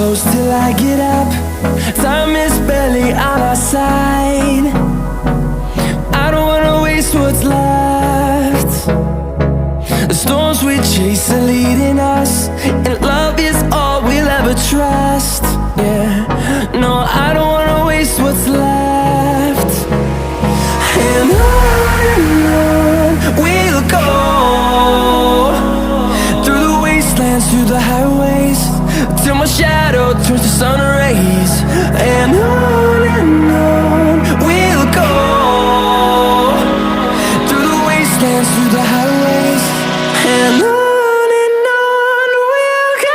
close till I get up. Time is barely on our side. I don't wanna waste what's left. The storms we chase are leading us, and love is all we'll ever trust. Yeah, no, I don't wanna waste what's left. And on we'll go, through the wastelands, through the highways, till my shadow turns to sun rays. And on we'll go, through the wastelands, through the highways, and on we'll go.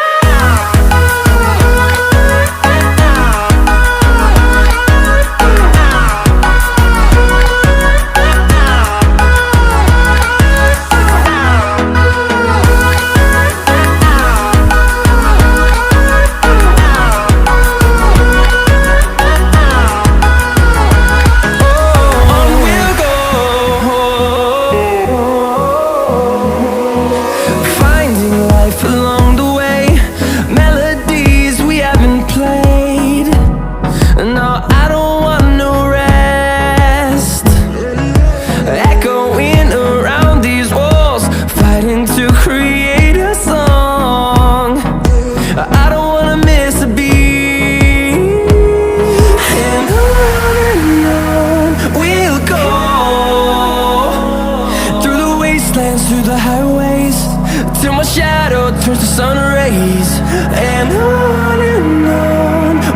Through the highways, till my shadow turns to sun rays. And on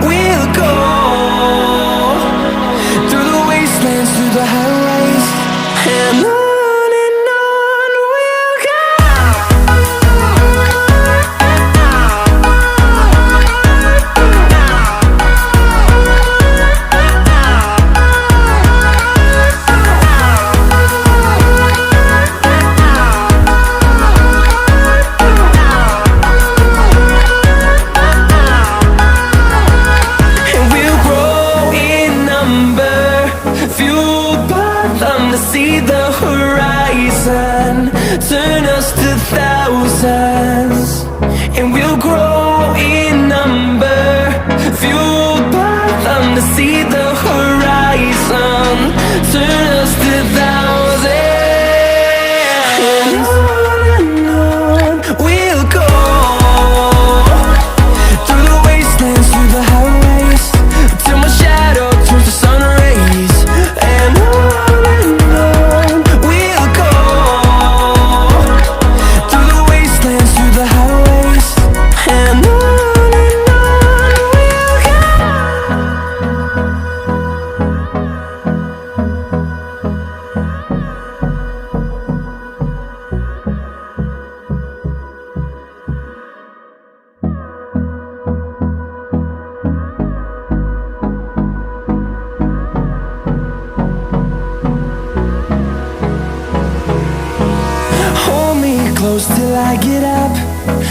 we'll go, through the wastelands, through the highways, and on we'll go. See the horizon, turn us to thousands, and we'll grow in number, fueled by them. To see the horizon, turn us to thousands, and on we'll go, through the wastelands, through the highways, till my shadow turns to sun rays. And close till I get up.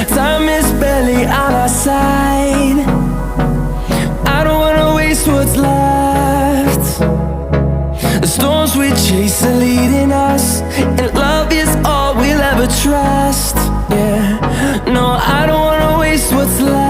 Time is barely on our side. I don't wanna waste what's left. The storms we chase are leading us, and love is all we'll ever trust. Yeah, no, I don't wanna waste what's left.